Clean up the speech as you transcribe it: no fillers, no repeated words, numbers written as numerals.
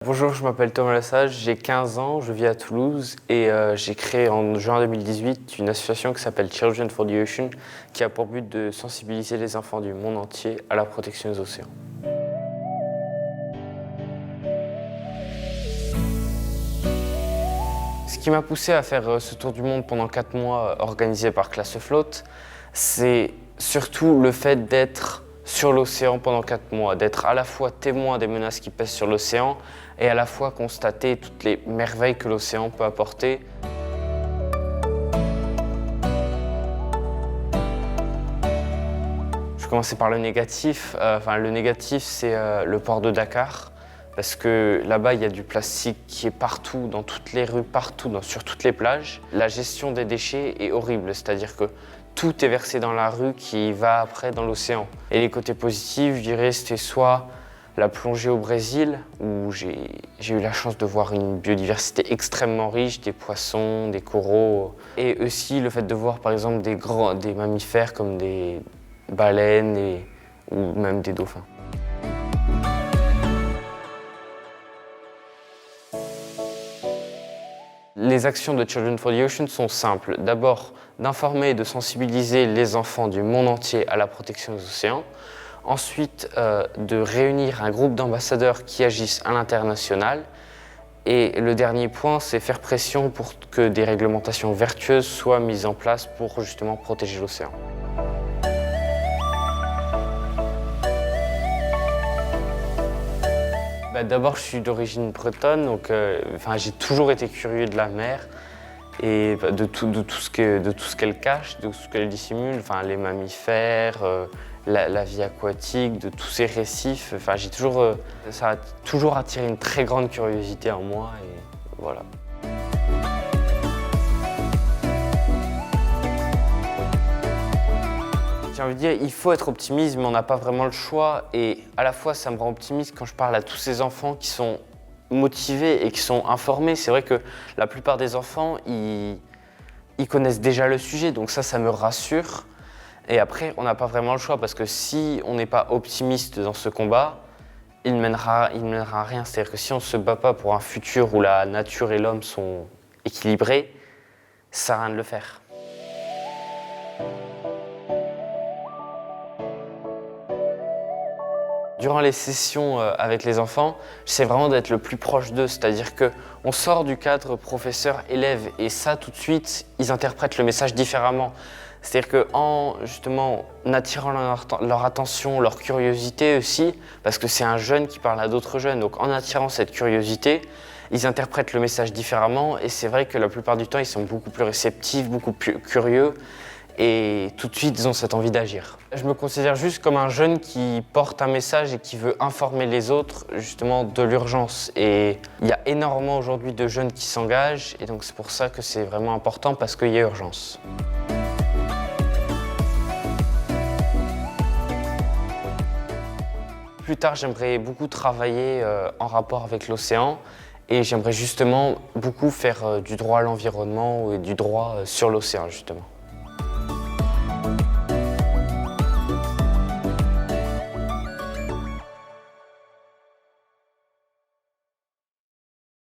Bonjour, je m'appelle Thomas Lassage, j'ai 15 ans, je vis à Toulouse et j'ai créé en juin 2018 une association qui s'appelle Children for the Ocean qui a pour but de sensibiliser les enfants du monde entier à la protection des océans. Ce qui m'a poussé à faire ce tour du monde pendant 4 mois organisé par Classe Flotte, c'est surtout le fait d'être sur l'océan pendant 4 mois, d'être à la fois témoin des menaces qui pèsent sur l'océan et à la fois constater toutes les merveilles que l'océan peut apporter. Je vais commencer par le négatif. Le négatif, c'est le port de Dakar, parce que là-bas, il y a du plastique qui est partout, dans toutes les rues, partout, sur toutes les plages. La gestion des déchets est horrible, c'est-à-dire que tout est versé dans la rue qui va après dans l'océan. Et les côtés positifs, je dirais, c'était soit la plongée au Brésil, où j'ai eu la chance de voir une biodiversité extrêmement riche, des poissons, des coraux, et aussi le fait de voir par exemple des mammifères comme des baleines ou même des dauphins. Les actions de Children for the Ocean sont simples. D'abord, d'informer et de sensibiliser les enfants du monde entier à la protection des océans. Ensuite, de réunir un groupe d'ambassadeurs qui agissent à l'international. Et le dernier point, c'est faire pression pour que des réglementations vertueuses soient mises en place pour justement protéger l'océan. D'abord, je suis d'origine bretonne, donc j'ai toujours été curieux de la mer et de tout ce qu'elle cache, de tout ce qu'elle dissimule, les mammifères, la vie aquatique, de tous ces récifs. Ça a toujours attiré une très grande curiosité en moi et voilà. J'ai envie de dire, il faut être optimiste, mais on n'a pas vraiment le choix. Et à la fois, ça me rend optimiste quand je parle à tous ces enfants qui sont motivés et qui sont informés. C'est vrai que la plupart des enfants, ils connaissent déjà le sujet, donc ça me rassure. Et après, on n'a pas vraiment le choix, parce que si on n'est pas optimiste dans ce combat, il ne mènera à rien. C'est-à-dire que si on ne se bat pas pour un futur où la nature et l'homme sont équilibrés, ça sert à rien de le faire. Durant les sessions avec les enfants, j'essaie vraiment d'être le plus proche d'eux, c'est-à-dire qu'on sort du cadre professeur-élève et ça, tout de suite, ils interprètent le message différemment. C'est-à-dire qu'en justement attirant leur attention, leur curiosité aussi, parce que c'est un jeune qui parle à d'autres jeunes, donc en attirant cette curiosité, ils interprètent le message différemment et c'est vrai que la plupart du temps, ils sont beaucoup plus réceptifs, beaucoup plus curieux. Et tout de suite, ils ont cette envie d'agir. Je me considère juste comme un jeune qui porte un message et qui veut informer les autres justement de l'urgence. Et il y a énormément aujourd'hui de jeunes qui s'engagent et donc c'est pour ça que c'est vraiment important parce qu'il y a urgence. Plus tard, j'aimerais beaucoup travailler en rapport avec l'océan et j'aimerais justement beaucoup faire du droit à l'environnement et du droit sur l'océan justement.